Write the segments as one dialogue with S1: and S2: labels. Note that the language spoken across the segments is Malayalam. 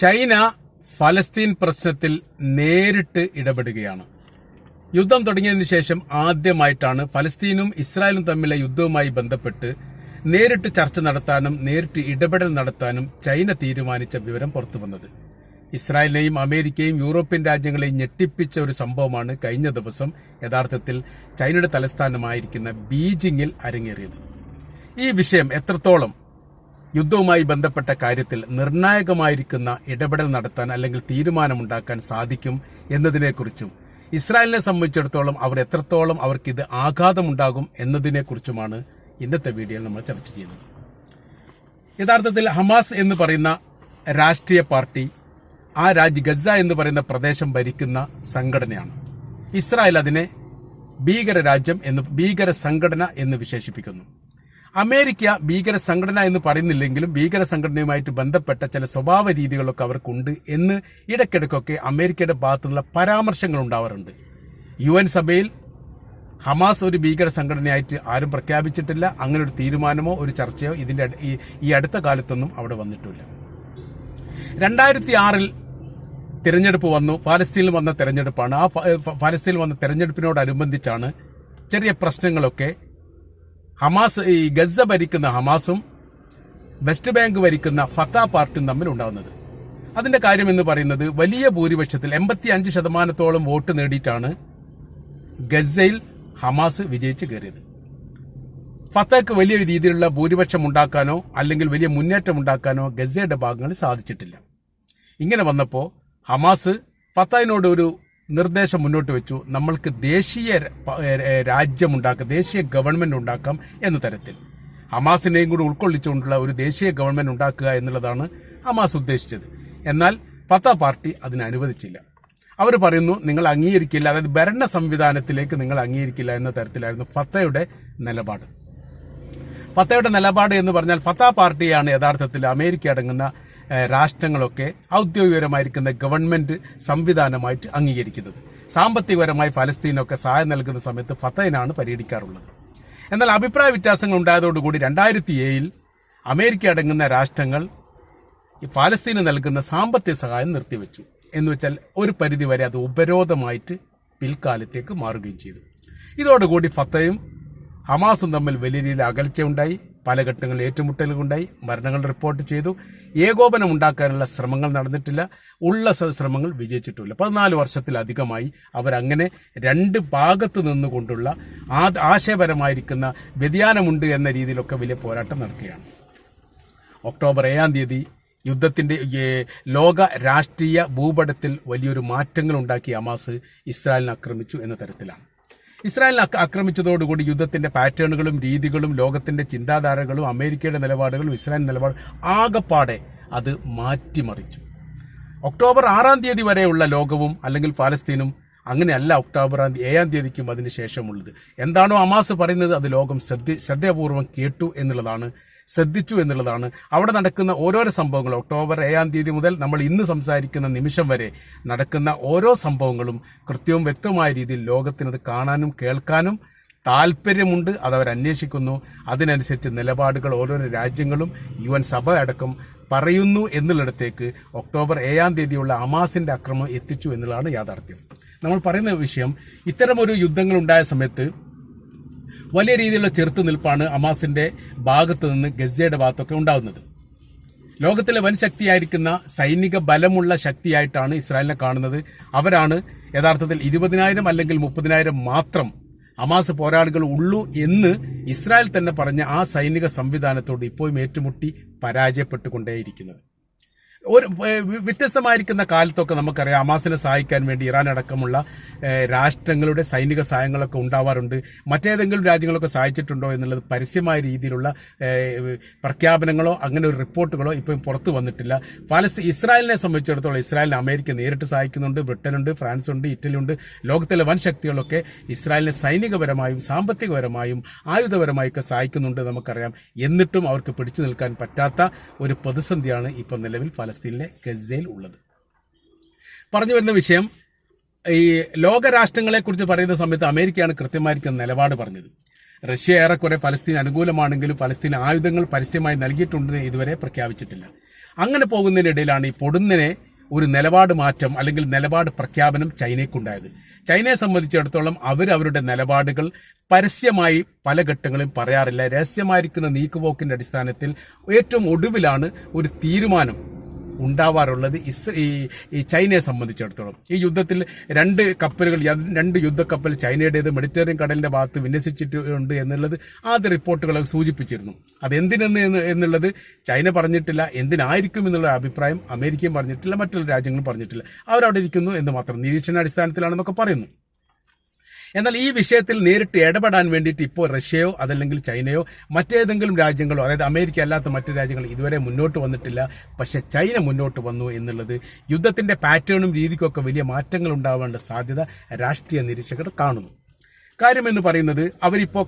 S1: ചൈന ഫലസ്തീൻ പ്രശ്നത്തിൽ നേരിട്ട് ഇടപെടുകയാണ്. യുദ്ധം തുടങ്ങിയതിനു ശേഷം ആദ്യമായിട്ടാണ് ഫലസ്തീനും ഇസ്രായേലും തമ്മിലെ യുദ്ധവുമായി ബന്ധപ്പെട്ട് നേരിട്ട് ചർച്ച നടത്താനും നേരിട്ട് ഇടപെടൽ നടത്താനും ചൈന തീരുമാനിച്ച വിവരം പുറത്തുവന്നത്. ഇസ്രായേലിനെയും അമേരിക്കയും യൂറോപ്യൻ രാജ്യങ്ങളെയും ഞെട്ടിപ്പിച്ച ഒരു സംഭവമാണ് കഴിഞ്ഞ ദിവസം യഥാർത്ഥത്തിൽ ചൈനയുടെ തലസ്ഥാനമായിരിക്കുന്ന ബീജിംഗിൽ അരങ്ങേറിയത്. ഈ വിഷയം എത്രത്തോളം യുദ്ധവുമായി ബന്ധപ്പെട്ട കാര്യത്തിൽ നിർണായകമായിരിക്കുന്ന ഇടപെടൽ നടത്താൻ അല്ലെങ്കിൽ തീരുമാനമുണ്ടാക്കാൻ സാധിക്കും എന്നതിനെക്കുറിച്ചും ഇസ്രായേലിനെ സംബന്ധിച്ചിടത്തോളം അവർ എത്രത്തോളം അവർക്കിത് ആഘാതമുണ്ടാകും എന്നതിനെക്കുറിച്ചുമാണ് ഇന്നത്തെ വീഡിയോയിൽ നമ്മൾ ചർച്ച ചെയ്യുന്നത്. യഥാർത്ഥത്തിൽ ഹമാസ് എന്ന് പറയുന്ന രാഷ്ട്രീയ പാർട്ടി ഗസ എന്ന് പറയുന്ന പ്രദേശം ഭരിക്കുന്ന സംഘടനയാണ്. ഇസ്രായേൽ അതിനെ ഭീകര സംഘടന എന്ന് വിശേഷിപ്പിക്കുന്നു. അമേരിക്ക ഭീകര സംഘടന എന്ന് പറയുന്നില്ലെങ്കിലും ഭീകര സംഘടനയുമായിട്ട് ബന്ധപ്പെട്ട ചില സ്വഭാവ രീതികളൊക്കെ അവർക്കുണ്ട് എന്ന് ഇടയ്ക്കിടയ്ക്കൊക്കെ അമേരിക്കയുടെ ഭാഗത്തുനിന്നുള്ള പരാമർശങ്ങൾ ഉണ്ടാവാറുണ്ട്. UN സഭയിൽ ഹമാസ് ഒരു ഭീകര സംഘടനയായിട്ട് ആരും പ്രഖ്യാപിച്ചിട്ടില്ല. അങ്ങനെ ഒരു തീരുമാനമോ ഒരു ചർച്ചയോ ഈ അടുത്ത കാലത്തൊന്നും അവിടെ വന്നിട്ടില്ല. 2006 തിരഞ്ഞെടുപ്പ് വന്നു. ഫലസ്തീനിൽ വന്ന തെരഞ്ഞെടുപ്പാണ്. ഫലസ്തീനിൽ വന്ന തെരഞ്ഞെടുപ്പിനോടനുബന്ധിച്ചാണ് ചെറിയ പ്രശ്നങ്ങളൊക്കെ ഗസ ഭരിക്കുന്ന ഹമാസും വെസ്റ്റ് ബാങ്ക് ഭരിക്കുന്ന ഫത്താ പാർട്ടിയും തമ്മിൽ ഉണ്ടാകുന്നത്. അതിന്റെ കാര്യം എന്ന് പറയുന്നത് വലിയ ഭൂരിപക്ഷത്തിൽ 85% വോട്ട് നേടിയിട്ടാണ് ഗസയിൽ ഹമാസ് വിജയിച്ച് കയറിയത്. ഫത്തക്ക് വലിയ രീതിയിലുള്ള ഭൂരിപക്ഷം ഉണ്ടാക്കാനോ അല്ലെങ്കിൽ വലിയ മുന്നേറ്റം ഉണ്ടാക്കാനോ ഗസയുടെ ഭാഗങ്ങളിൽ സാധിച്ചിട്ടില്ല. ഇങ്ങനെ വന്നപ്പോൾ ഹമാസ് ഫത്തായിനോട് ഒരു നിർദ്ദേശം മുന്നോട്ട് വെച്ചു. നമ്മൾക്ക് ദേശീയ രാജ്യമുണ്ടാക്കാം, ദേശീയ ഗവൺമെന്റ് ഉണ്ടാക്കാം എന്ന തരത്തിൽ ഹമാസിനെയും കൂടി ഉൾക്കൊള്ളിച്ചുകൊണ്ടുള്ള ഒരു ദേശീയ ഗവൺമെന്റ് ഉണ്ടാക്കുക എന്നുള്ളതാണ് ഹമാസ് ഉദ്ദേശിച്ചത്. എന്നാൽ ഫത്ത പാർട്ടി അതിനെ അനുവദിച്ചില്ല. അവർ പറയുന്നു നിങ്ങൾ അംഗീകരിക്കില്ല, അതായത് ഭരണ സംവിധാനത്തിലേക്ക് നിങ്ങൾ അംഗീകരിക്കില്ല എന്ന തരത്തിലായിരുന്നു ഫത്തയുടെ നിലപാട്. ഫത്തയുടെ നിലപാട് എന്ന് പറഞ്ഞാൽ ഫത്ത പാർട്ടിയാണ് യഥാർത്ഥത്തിൽ അമേരിക്ക അടങ്ങുന്ന രാഷ്ട്രങ്ങളൊക്കെ ഔദ്യോഗികപരമായിരിക്കുന്ന ഗവൺമെന്റ് സംവിധാനമായിട്ട് അംഗീകരിക്കുന്നത്. സാമ്പത്തികപരമായി ഫലസ്തീനൊക്കെ സഹായം നൽകുന്ന സമയത്ത് ഫത്തയിനാണ് പരിഗണിക്കാറുള്ളത്. എന്നാൽ അഭിപ്രായ വ്യത്യാസങ്ങൾ ഉണ്ടായതോടുകൂടി 2007 അമേരിക്ക അടങ്ങുന്ന രാഷ്ട്രങ്ങൾ ഫലസ്തീന് നൽകുന്ന സാമ്പത്തിക സഹായം നിർത്തിവെച്ചു. എന്ന് വെച്ചാൽ ഒരു പരിധിവരെ അത് ഉപരോധമായിട്ട് പിൽക്കാലത്തേക്ക് മാറുകയും ചെയ്തു. ഇതോടുകൂടി ഫത്തയും ഹമാസും തമ്മിൽ വലിയ രീതിയിൽ അകൽച്ചയുണ്ടായി. പല ഘട്ടങ്ങളിൽ ഏറ്റുമുട്ടലുകളുണ്ടായി. മരണങ്ങൾ റിപ്പോർട്ട് ചെയ്തു. ഏകോപനം ഉണ്ടാക്കാനുള്ള ശ്രമങ്ങൾ നടന്നിട്ടില്ല. ഉള്ള ശ്രമങ്ങൾ വിജയിച്ചിട്ടില്ല. 14 വർഷത്തിലധികമായി അവരങ്ങനെ രണ്ട് ഭാഗത്ത് നിന്നുകൊണ്ടുള്ള ആശയപരമായിരിക്കുന്ന വ്യതിയാനമുണ്ട് എന്ന രീതിയിലൊക്കെ വലിയ പോരാട്ടം നടക്കുകയാണ്. ഒക്ടോബർ 7 യുദ്ധത്തിന്റെ ലോക രാഷ്ട്രീയ ഭൂപടത്തിൽ വലിയൊരു മാറ്റങ്ങൾ ഉണ്ടാക്കി ഹമാസ് ഇസ്രായേലിനെ ആക്രമിച്ചു എന്ന തരത്തിലാണ്. ഇസ്രായേലിനെ ആക്രമിച്ചതോടുകൂടി യുദ്ധത്തിന്റെ പാറ്റേണുകളും രീതികളും ലോകത്തിന്റെ ചിന്താധാരകളും അമേരിക്കയുടെ നിലപാടുകളും ഇസ്രായേൽ നിലപാട് ആകപ്പാടെ അത് മാറ്റിമറിച്ചു. ഒക്ടോബർ 6 വരെയുള്ള ലോകവും അല്ലെങ്കിൽ ഫലസ്തീനും അങ്ങനെയല്ല ഒക്ടോബർ 7 അതിനുശേഷമുള്ളത്. എന്താണോ ഹമാസ് പറയുന്നത് അത് ലോകം ശ്രദ്ധപൂർവ്വം ശ്രദ്ധിച്ചു എന്നുള്ളതാണ്. അവിടെ നടക്കുന്ന ഓരോരോ സംഭവങ്ങളും ഒക്ടോബർ 7 മുതൽ നമ്മൾ ഇന്ന് സംസാരിക്കുന്ന നിമിഷം വരെ നടക്കുന്ന ഓരോ സംഭവങ്ങളും കൃത്യവും വ്യക്തമായ രീതിയിൽ ലോകത്തിനത് കാണാനും കേൾക്കാനും താല്പര്യമുണ്ട്. അതവർ അന്വേഷിക്കുന്നു. അതിനനുസരിച്ച് നിലപാടുകൾ ഓരോരോ രാജ്യങ്ങളും UN സഭ അടക്കം പറയുന്നു എന്നുള്ളിടത്തേക്ക് ഒക്ടോബർ 7 ഹമാസിന്റെ ആക്രമണം എത്തിച്ചു എന്നുള്ളതാണ് യാഥാർത്ഥ്യം. നമ്മൾ പറയുന്ന വിഷയം, ഇത്തരമൊരു യുദ്ധങ്ങൾ ഉണ്ടായ സമയത്ത് വലിയ രീതിയിലുള്ള ചെറുത്തുനിൽപ്പാണ് ഹമാസിന്റെ ഭാഗത്ത് നിന്ന് ഗസയുടെ ഭാഗത്തൊക്കെ ഉണ്ടാകുന്നത്. ലോകത്തിലെ വൻ ശക്തിയായിരിക്കുന്ന സൈനിക ബലമുള്ള ശക്തിയായിട്ടാണ് ഇസ്രായേലിനെ കാണുന്നത്. അവരാണ് യഥാർത്ഥത്തിൽ 20,000 അല്ലെങ്കിൽ 30,000 മാത്രം ഹമാസ് പോരാളികൾ ഉള്ളൂ എന്ന് ഇസ്രായേൽ തന്നെ പറഞ്ഞ ആ സൈനിക സംവിധാനത്തോട് ഇപ്പോഴും ഏറ്റുമുട്ടി പരാജയപ്പെട്ടുകൊണ്ടേയിരിക്കുന്നത്. ഒരു വ്യത്യസ്തമായിരിക്കുന്ന കാലത്തൊക്കെ നമുക്കറിയാം ഹമാസിനെ സഹായിക്കാൻ വേണ്ടി ഇറാൻ അടക്കമുള്ള രാഷ്ട്രങ്ങളുടെ സൈനിക സഹായങ്ങളൊക്കെ ഉണ്ടാവാറുണ്ട്. മറ്റേതെങ്കിലും രാജ്യങ്ങളൊക്കെ സഹായിച്ചിട്ടുണ്ടോ എന്നുള്ളത് പരസ്യമായ രീതിയിലുള്ള പ്രഖ്യാപനങ്ങളോ അങ്ങനെ ഒരു റിപ്പോർട്ടുകളോ ഇപ്പം പുറത്തു വന്നിട്ടില്ല. ഇസ്രായേലിനെ സംബന്ധിച്ചിടത്തോളം ഇസ്രായേലിനെ അമേരിക്ക നേരിട്ട് സഹായിക്കുന്നുണ്ട്. ബ്രിട്ടനുണ്ട്, ഫ്രാൻസ് ഉണ്ട്, ഇറ്റലി ഉണ്ട്. ലോകത്തിലെ വൻ ശക്തികളൊക്കെ ഇസ്രായേലിനെ സൈനികപരമായും സാമ്പത്തികപരമായും ആയുധപരമായൊക്കെ സഹായിക്കുന്നുണ്ട് നമുക്കറിയാം. എന്നിട്ടും അവർക്ക് പിടിച്ചു നിൽക്കാൻ പറ്റാത്ത ഒരു പ്രതിസന്ധിയാണ് ഇപ്പോൾ നിലവിൽ ഫലസ്തീനിലെ ഗസയിൽ ഉള്ളത്. പറഞ്ഞു വരുന്ന വിഷയം, ഈ ലോകരാഷ്ട്രങ്ങളെക്കുറിച്ച് പറയുന്ന സമയത്ത് അമേരിക്കയാണ് കൃത്യമായിരിക്കുന്ന നിലപാട് പറഞ്ഞത്. റഷ്യ ഏറെക്കുറെ ഫലസ്തീൻ അനുകൂലമാണെങ്കിലും ഫലസ്തീൻ ആയുധങ്ങൾ പരസ്യമായി നൽകിയിട്ടുണ്ടെന്ന് ഇതുവരെ പ്രഖ്യാപിച്ചിട്ടില്ല. അങ്ങനെ പോകുന്നതിനിടയിലാണ് ഈ പൊടുന്നനെ ഒരു നിലപാട് മാറ്റം അല്ലെങ്കിൽ നിലപാട് പ്രഖ്യാപനം ചൈനയ്ക്കുണ്ടായത്. ചൈനയെ സംബന്ധിച്ചിടത്തോളം അവരുടെ നിലപാടുകൾ പരസ്യമായി പല ഘട്ടങ്ങളും പറയാറില്ല. രഹസ്യമായിരിക്കുന്ന നീക്കുപോക്കിന്റെ അടിസ്ഥാനത്തിൽ ഏറ്റവും ഒടുവിലാണ് ഒരു തീരുമാനം ഉണ്ടാവാറുള്ളത്. ഈ ചൈനയെ സംബന്ധിച്ചിടത്തോളം ഈ യുദ്ധത്തിൽ രണ്ട് യുദ്ധക്കപ്പൽ ചൈനയുടേത് മെഡിറ്ററേനിയൻ കടലിന്റെ ഭാഗത്ത് വിന്യസിച്ചിട്ടുണ്ട് എന്നുള്ളത് ആദ്യ റിപ്പോർട്ടുകളൊക്കെ സൂചിപ്പിച്ചിരുന്നു. എന്നുള്ളത് ചൈന പറഞ്ഞിട്ടില്ല. എന്തിനായിരിക്കും എന്നുള്ള അഭിപ്രായം അമേരിക്കയും പറഞ്ഞിട്ടില്ല, മറ്റുള്ള രാജ്യങ്ങളും പറഞ്ഞിട്ടില്ല. അവരവിടെ ഇരിക്കുന്നു എന്ന് മാത്രം, നിരീക്ഷണാടിസ്ഥാനത്തിലാണെന്നൊക്കെ പറയുന്നു. എന്നാൽ ഈ വിഷയത്തിൽ നേരിട്ട് ഇടപെടാൻ വേണ്ടിയിട്ട് ഇപ്പോൾ റഷ്യയോ അതല്ലെങ്കിൽ ചൈനയോ മറ്റേതെങ്കിലും രാജ്യങ്ങളോ, അതായത് അമേരിക്ക അല്ലാത്ത മറ്റു രാജ്യങ്ങൾ ഇതുവരെ മുന്നോട്ട് വന്നിട്ടില്ല. പക്ഷെ ചൈന മുന്നോട്ട് വന്നു എന്നുള്ളത് യുദ്ധത്തിന്റെ പാറ്റേണും രീതിക്കൊക്കെ വലിയ മാറ്റങ്ങൾ ഉണ്ടാവേണ്ട സാധ്യത രാഷ്ട്രീയ നിരീക്ഷകർ കാണുന്നു. കാര്യമെന്ന് പറയുന്നത് അവരിപ്പോൾ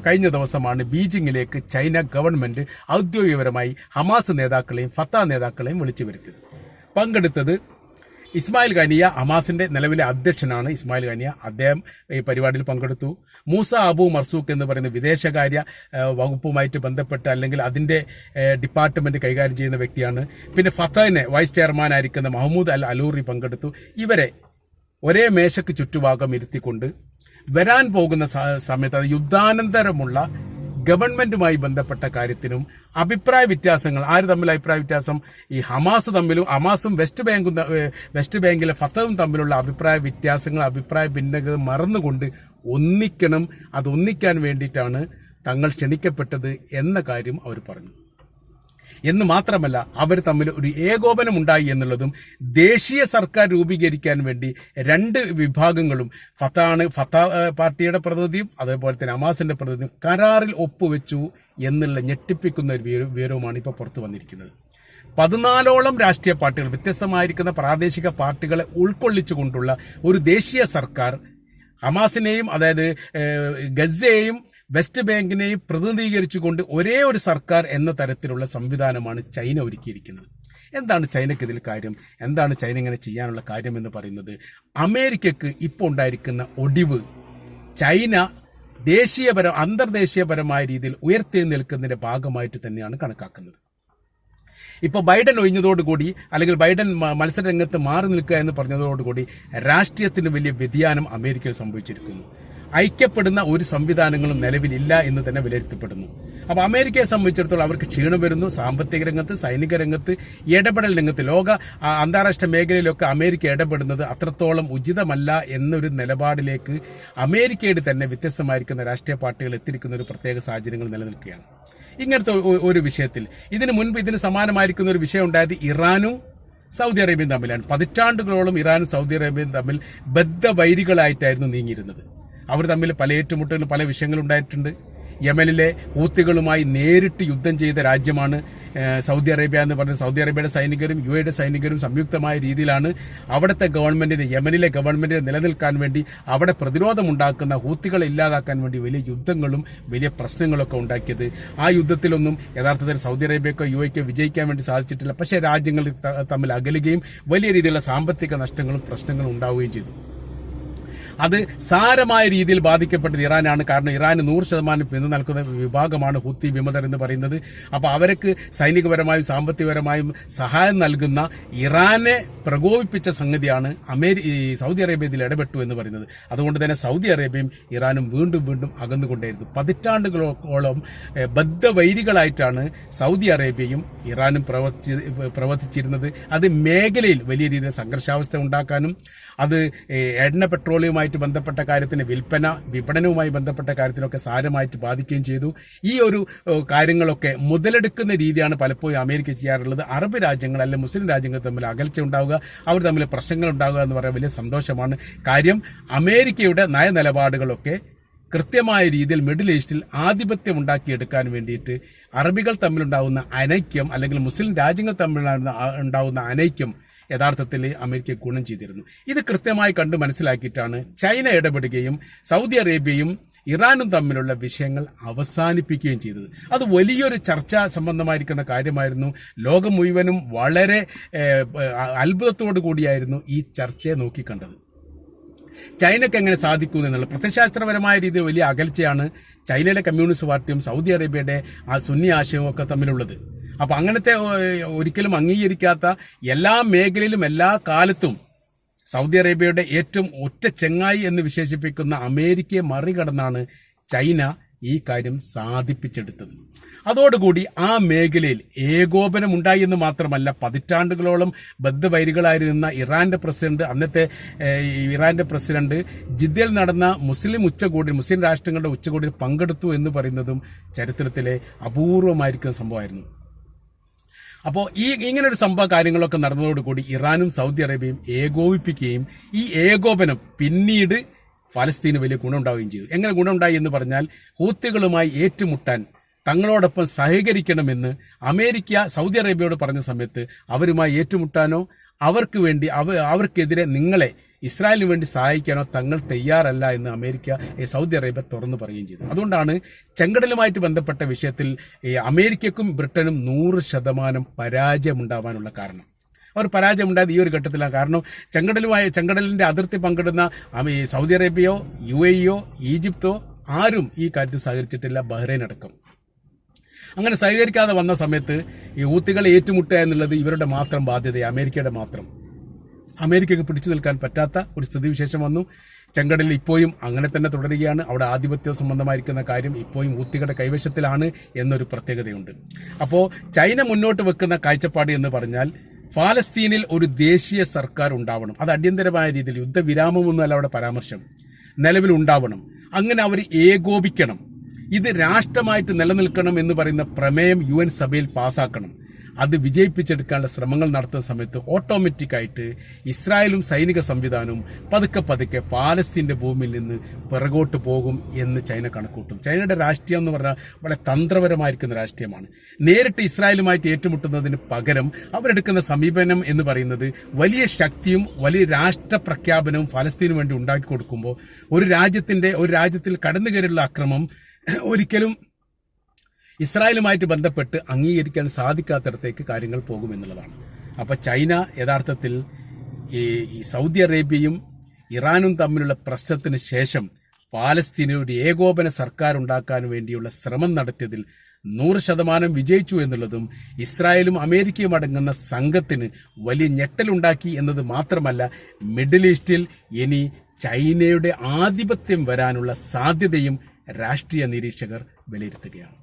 S1: കഴിഞ്ഞ ദിവസമാണ് ബീജിംഗിലേക്ക് ചൈന ഗവൺമെന്റ് ഔദ്യോഗികപരമായി ഹമാസ് നേതാക്കളെയും ഫത്താ നേതാക്കളെയും വിളിച്ചു വരുത്തിയത്. പങ്കെടുത്തത് ഇസ്മായിൽ ഖാനിയ, ഹമാസിന്റെ നിലവിലെ അധ്യക്ഷനാണ് ഇസ്മായിൽ ഖാനിയ. അദ്ദേഹം ഈ പരിപാടിയിൽ പങ്കെടുത്തു. മൂസ അബു മർസൂഖ് എന്ന് പറയുന്ന വിദേശകാര്യ വകുപ്പുമായിട്ട് ബന്ധപ്പെട്ട് അല്ലെങ്കിൽ അതിന്റെ ഡിപ്പാർട്ട്മെന്റ് കൈകാര്യം ചെയ്യുന്ന വ്യക്തിയാണ്. പിന്നെ ഫത്താഹിനെ വൈസ് ചെയർമാനായിരിക്കുന്ന മഹമ്മൂദ് അൽ അലൂറി പങ്കെടുത്തു. ഇവരെ ഒരേ മേശയ്ക്ക് ചുറ്റുഭാഗം ഇരുത്തിക്കൊണ്ട് വരാൻ പോകുന്ന സമയത്ത് അത് യുദ്ധാനന്തരമുള്ള ഗവൺമെന്റുമായി ബന്ധപ്പെട്ട കാര്യത്തിനും അഭിപ്രായ വ്യത്യാസങ്ങൾ, ആര് തമ്മിൽ അഭിപ്രായ വ്യത്യാസം, ഈ ഹമാസും വെസ്റ്റ് ബാങ്കിലെ ഫത്തവും തമ്മിലുള്ള അഭിപ്രായ വ്യത്യാസങ്ങൾ, അഭിപ്രായ ഭിന്നത മറന്നുകൊണ്ട് ഒന്നിക്കാൻ വേണ്ടിയിട്ടാണ് തങ്ങൾ ക്ഷണിക്കപ്പെട്ടത് എന്ന കാര്യം അവർ പറഞ്ഞു. എന്ന് മാത്രമല്ല അവർ തമ്മിൽ ഒരു ഏകോപനം ഉണ്ടായി എന്നുള്ളതും ദേശീയ സർക്കാർ രൂപീകരിക്കാൻ വേണ്ടി രണ്ട് വിഭാഗങ്ങളും ഫത്താ പാർട്ടിയുടെ പ്രതിനിധിയും അതേപോലെ തന്നെ ഹമാസിന്റെ പ്രതിനിധിയും കരാറിൽ ഒപ്പുവെച്ചു എന്നുള്ള ഞെട്ടിപ്പിക്കുന്ന ഒരു വിവരവുമാണ് ഇപ്പോൾ പുറത്തു വന്നിരിക്കുന്നത്. 14ഓളം രാഷ്ട്രീയ പാർട്ടികൾ, വ്യത്യസ്തമായിരിക്കുന്ന പ്രാദേശിക പാർട്ടികളെ ഉൾക്കൊള്ളിച്ചുകൊണ്ടുള്ള ഒരു ദേശീയ സർക്കാർ ഹമാസിനെയും അതായത് ഗസയെയും വെസ്റ്റ് ബാങ്കിനെയും പ്രതിനിധീകരിച്ചുകൊണ്ട് ഒരേ ഒരു സർക്കാർ എന്ന തരത്തിലുള്ള സംവിധാനമാണ് ചൈന ഒരുക്കിയിരിക്കുന്നത്. എന്താണ് ചൈനയ്ക്ക് ഇതിൽ കാര്യം? എന്താണ് ചൈന ഇങ്ങനെ ചെയ്യാനുള്ള കാര്യം എന്ന് പറയുന്നത്? അമേരിക്കക്ക് ഇപ്പോൾ ഉണ്ടായിരിക്കുന്ന ഒടിവ് ചൈന അന്തർദേശീയപരമായ രീതിയിൽ ഉയർത്തെഴുന്നേൽക്കുന്നതിന്റെ ഭാഗമായിട്ട് തന്നെയാണ് കണക്കാക്കുന്നത്. ഇപ്പോൾ ബൈഡൻ ഒഴിഞ്ഞതോടുകൂടി അല്ലെങ്കിൽ ബൈഡൻ മത്സരരംഗത്ത് മാറി നിൽക്കുക എന്ന് പറഞ്ഞതോടുകൂടി രാഷ്ട്രീയത്തിന് വലിയ വ്യതിയാനം അമേരിക്കയിൽ സംഭവിച്ചിരിക്കുന്നു. ഐക്യപ്പെടുന്ന ഒരു സംവിധാനങ്ങളും നിലവിലില്ല എന്ന് തന്നെ വിലയിരുത്തപ്പെടുന്നു. അപ്പോൾ അമേരിക്കയെ സംബന്ധിച്ചിടത്തോളം അവർക്ക് ക്ഷീണം വരുന്നു. സാമ്പത്തിക രംഗത്ത്, സൈനിക രംഗത്ത്, ഇടപെടൽ രംഗത്ത്, അന്താരാഷ്ട്ര മേഖലയിലൊക്കെ അമേരിക്ക ഇടപെടുന്നത് അത്രത്തോളം ഉചിതമല്ല എന്നൊരു നിലപാടിലേക്ക് അമേരിക്കയുടെ തന്നെ വ്യത്യസ്തമായിരിക്കുന്ന രാഷ്ട്രീയ പാർട്ടികൾ എത്തിയിരിക്കുന്ന ഒരു പ്രത്യേക സാഹചര്യങ്ങൾ നിലനിൽക്കുകയാണ്. ഇങ്ങനത്തെ ഒരു വിഷയത്തിൽ ഇതിന് സമാനമായിരിക്കുന്ന ഒരു വിഷയം ഉണ്ടായത് ഇറാനും സൗദി അറേബ്യയും തമ്മിലാണ്. പതിറ്റാണ്ടുകളോളം ഇറാനും സൗദി അറേബ്യയും തമ്മിൽ ബദ്ധവൈരികളായിട്ടായിരുന്നു നീങ്ങിയിരുന്നത്. അവർ തമ്മിൽ പല ഏറ്റുമുട്ടലും പല വിഷയങ്ങളുണ്ടായിട്ടുണ്ട്. യമനിലെ ഹൂത്തികളുമായി നേരിട്ട് യുദ്ധം ചെയ്ത രാജ്യമാണ് സൗദി അറേബ്യ എന്ന് പറഞ്ഞത്. സൗദി അറേബ്യയുടെ സൈനികരും യുടെ സൈനികരും സംയുക്തമായ രീതിയിലാണ് അവിടുത്തെ യമനിലെ ഗവൺമെന്റിനെ നിലനിൽക്കാൻ വേണ്ടി അവിടെ പ്രതിരോധമുണ്ടാക്കുന്ന ഹൂത്തികളെ ഇല്ലാതാക്കാൻ വേണ്ടി വലിയ യുദ്ധങ്ങളും വലിയ പ്രശ്നങ്ങളൊക്കെ ഉണ്ടാക്കിയത്. ആ യുദ്ധത്തിലൊന്നും യഥാർത്ഥത്തിൽ സൗദി അറേബ്യക്കോ യുഎക്കോ വിജയിക്കാൻ വേണ്ടി സാധിച്ചിട്ടില്ല. പക്ഷേ രാജ്യങ്ങൾ തമ്മിൽ അകലുകയും വലിയ രീതിയിലുള്ള സാമ്പത്തിക നഷ്ടങ്ങളും പ്രശ്നങ്ങളും ഉണ്ടാവുകയും ചെയ്തു. അത് സാരമായ രീതിയിൽ ബാധിക്കപ്പെട്ടത് ഇറാനാണ്. കാരണം ഇറാന് 100% പിന്തു നൽകുന്ന വിഭാഗമാണ് ഹൂത്തി വിമതർ എന്ന് പറയുന്നത്. അപ്പോൾ അവർക്ക് സൈനികപരമായും സാമ്പത്തികപരമായും സഹായം നൽകുന്ന ഇറാനെ പ്രകോപിപ്പിച്ച സംഗതിയാണ് സൗദി അറേബ്യ ഇതിൽ ഇടപെട്ടു എന്ന് പറയുന്നത്. അതുകൊണ്ട് തന്നെ സൗദി അറേബ്യയും ഇറാനും വീണ്ടും അകന്നുകൊണ്ടേയിരുന്നു. പതിറ്റാണ്ടുകളോളം ബദ്ധവൈരികളായിട്ടാണ് സൗദി അറേബ്യയും ഇറാനും പ്രവർത്തിച്ചിരുന്നത്. അത് മേഖലയിൽ വലിയ രീതിയിൽ സംഘർഷാവസ്ഥ ഉണ്ടാക്കാനും അത് എണ്ണ പെട്രോളിയവുമായിട്ട് ബന്ധപ്പെട്ട കാര്യത്തിന് വിപണനവുമായി ബന്ധപ്പെട്ട കാര്യത്തിനൊക്കെ സാരമായിട്ട് ബാധിക്കുകയും ചെയ്തു. ഈ ഒരു കാര്യങ്ങളൊക്കെ മുതലെടുക്കുന്ന രീതിയാണ് പലപ്പോഴും അമേരിക്ക ചെയ്യാറുള്ളത്. അറബ് രാജ്യങ്ങൾ അല്ലെങ്കിൽ മുസ്ലിം രാജ്യങ്ങൾ തമ്മിൽ അകൽച്ച ഉണ്ടാവുക, അവർ തമ്മിൽ പ്രശ്നങ്ങൾ ഉണ്ടാവുക എന്ന് പറയാൻ വലിയ സന്തോഷമാണ്. കാര്യം അമേരിക്കയുടെ നയനിലപാടുകളൊക്കെ കൃത്യമായ രീതിയിൽ മിഡിൽ ഈസ്റ്റിൽ ആധിപത്യം ഉണ്ടാക്കിയെടുക്കാൻ വേണ്ടിയിട്ട് അറബികൾ തമ്മിലുണ്ടാവുന്ന അനൈക്യം അല്ലെങ്കിൽ മുസ്ലിം രാജ്യങ്ങൾ തമ്മിലുണ്ടാവുന്ന അനൈക്യം യഥാർത്ഥത്തിൽ അമേരിക്ക ഗുണം ചെയ്തിരുന്നു. ഇത് കൃത്യമായി കണ്ട് മനസ്സിലാക്കിയിട്ടാണ് ചൈന ഇടപെടുകയും സൗദി അറേബ്യയും ഇറാനും തമ്മിലുള്ള വിഷയങ്ങൾ അവസാനിപ്പിക്കുകയും ചെയ്തത്. അത് വലിയൊരു ചർച്ചാ സംബന്ധമായിരിക്കുന്ന കാര്യമായിരുന്നു. ലോകം മുഴുവനും വളരെ അത്ഭുതത്തോടു കൂടിയായിരുന്നു ഈ ചർച്ചയെ നോക്കിക്കണ്ടത്. ചൈനയ്ക്ക് എങ്ങനെ സാധിക്കും എന്നുള്ള പ്രത്യയശാസ്ത്രപരമായ രീതിയിൽ വലിയ അകൽച്ചയാണ് ചൈനയിലെ കമ്മ്യൂണിസ്റ്റ് പാർട്ടിയും സൗദി അറേബ്യയുടെ ആ സുന്നി ആശയവും ഒക്കെ തമ്മിലുള്ളത്. അപ്പൊ അങ്ങനത്തെ ഒരിക്കലും അംഗീകരിക്കാത്ത എല്ലാ മേഖലയിലും എല്ലാ കാലത്തും സൗദി അറേബ്യയുടെ ഏറ്റവും ഒറ്റ ചെങ്ങായി എന്ന് വിശേഷിപ്പിക്കുന്ന അമേരിക്കയെ മറികടന്നാണ് ചൈന ഈ കാര്യം സാധിപ്പിച്ചെടുത്തത്. അതോടുകൂടി ആ മേഖലയിൽ ഏകോപനമുണ്ടായി എന്ന് മാത്രമല്ല, പതിറ്റാണ്ടുകളോളം ബദ്ധവൈരികളായിരുന്ന ഇറാന്റെ പ്രസിഡന്റ് ജിദ്ദയിൽ നടന്ന മുസ്ലിം രാഷ്ട്രങ്ങളുടെ ഉച്ചകോടിയിൽ പങ്കെടുത്തു എന്ന് പറയുന്നതും ചരിത്രത്തിലെ അപൂർവമായിരിക്കുന്ന സംഭവമായിരുന്നു. അപ്പോൾ ഇങ്ങനൊരു സംഭവ കാര്യങ്ങളൊക്കെ നടന്നതോടുകൂടി ഇറാനും സൗദി അറേബ്യയും ഏകോപിപ്പിക്കുകയും ഈ ഏകോപനം പിന്നീട് ഫലസ്തീന് വലിയ ഗുണമുണ്ടാവുകയും ചെയ്തു. എങ്ങനെ ഗുണമുണ്ടായി എന്ന് പറഞ്ഞാൽ, ഹൂത്തികളുമായി ഏറ്റുമുട്ടാൻ തങ്ങളോടൊപ്പം സഹകരിക്കണമെന്ന് അമേരിക്ക സൗദി അറേബ്യയോട് പറഞ്ഞ സമയത്ത് അവരുമായി ഏറ്റുമുട്ടാനോ അവർക്കെതിരെ നിങ്ങളെ ഇസ്രായേലിന് വേണ്ടി സഹായിക്കാനോ തങ്ങൾ തയ്യാറല്ല എന്ന് സൗദി അറേബ്യ തുറന്നു പറയുകയും ചെയ്തു. അതുകൊണ്ടാണ് ചെങ്കടലുമായിട്ട് ബന്ധപ്പെട്ട വിഷയത്തിൽ അമേരിക്കക്കും ബ്രിട്ടനും 100% പരാജയമുണ്ടാവാനുള്ള കാരണം. അവർ പരാജയമുണ്ടായത് ഈ ഒരു ഘട്ടത്തിലാണ്. കാരണം ചെങ്കടലിന്റെ അതിർത്തി പങ്കിടുന്ന സൗദി അറേബ്യയോ UAEയോ ഈജിപ്തോ ആരും ഈ കാര്യത്തിൽ സഹകരിച്ചിട്ടില്ല, ബഹ്റൈൻ അടക്കം. അങ്ങനെ സഹകരിക്കാതെ വന്ന സമയത്ത് ഈ ഹൂത്തികളെ ഏറ്റുമുട്ടുക എന്നുള്ളത് ഇവരുടെ മാത്രം ബാധ്യത, അമേരിക്കയുടെ മാത്രം. അമേരിക്കയ്ക്ക് പിടിച്ചു നിൽക്കാൻ പറ്റാത്ത ഒരു സ്ഥിതിവിശേഷം വന്നു. ചെങ്കടലിൽ ഇപ്പോഴും അങ്ങനെ തന്നെ തുടരുകയാണ്. അവിടെ ആധിപത്യ സംബന്ധമായിരിക്കുന്ന കാര്യം ഇപ്പോഴും ഹൂത്തികളുടെ കൈവശത്തിലാണ് എന്നൊരു പ്രത്യേകതയുണ്ട്. അപ്പോൾ ചൈന മുന്നോട്ട് വെക്കുന്ന കാഴ്ചപ്പാട് എന്ന് പറഞ്ഞാൽ, ഫലസ്തീനിൽ ഒരു ദേശീയ സർക്കാർ ഉണ്ടാവണം. അത് അടിയന്തരമായ രീതിയിൽ, യുദ്ധവിരാമമൊന്നുമല്ല അവിടെ പരാമർശം, നിലവിൽ ഉണ്ടാവണം. അങ്ങനെ അവർ ഏകോപിക്കണം. ഇത് രാഷ്ട്രമായിട്ട് നിലനിൽക്കണം എന്ന് പറയുന്ന പ്രമേയം UN സഭയിൽ പാസാക്കണം. അത് വിജയിപ്പിച്ചെടുക്കാനുള്ള ശ്രമങ്ങൾ നടത്തുന്ന സമയത്ത് ഓട്ടോമാറ്റിക്കായിട്ട് ഇസ്രായേലും സൈനിക സംവിധാനവും പതുക്കെ പാലസ്തീന്റെ ഭൂമിയിൽ നിന്ന് പിറകോട്ട് പോകും എന്ന് ചൈന കണക്കൂട്ടും. ചൈനയുടെ രാഷ്ട്രീയം എന്ന് പറഞ്ഞാൽ വളരെ തന്ത്രപരമായിരിക്കുന്ന രാഷ്ട്രീയമാണ്. നേരിട്ട് ഇസ്രായേലുമായിട്ട് ഏറ്റുമുട്ടുന്നതിന് പകരം അവരെടുക്കുന്ന സമീപനം എന്ന് പറയുന്നത് വലിയ ശക്തിയും വലിയ രാഷ്ട്ര പ്രഖ്യാപനവും ഫലസ്തീനു വേണ്ടി ഉണ്ടാക്കി കൊടുക്കുമ്പോൾ ഒരു രാജ്യത്തിൽ കടന്നുകയറിയുള്ള അക്രമം ഒരിക്കലും ഇസ്രായേലുമായിട്ട് ബന്ധപ്പെട്ട് അംഗീകരിക്കാൻ സാധിക്കാത്തിടത്തേക്ക് കാര്യങ്ങൾ പോകുമെന്നുള്ളതാണ്. അപ്പോൾ ചൈന യഥാർത്ഥത്തിൽ ഈ സൗദി അറേബ്യയും ഇറാനും തമ്മിലുള്ള പ്രശ്നത്തിന് ശേഷം പാലസ്തീനിൽ ഒരു ഏകോപന സർക്കാർ ഉണ്ടാക്കാൻ വേണ്ടിയുള്ള ശ്രമം നടത്തിയതിൽ 100% വിജയിച്ചു എന്നുള്ളതും ഇസ്രായേലും അമേരിക്കയും അടങ്ങുന്ന സംഘത്തിന് വലിയ ഞെട്ടലുണ്ടാക്കി എന്നത് മാത്രമല്ല, മിഡിൽ ഈസ്റ്റിൽ ഇനി ചൈനയുടെ ആധിപത്യം വരാനുള്ള സാധ്യതയും രാഷ്ട്രീയ നിരീക്ഷകർ വിലയിരുത്തുകയാണ്.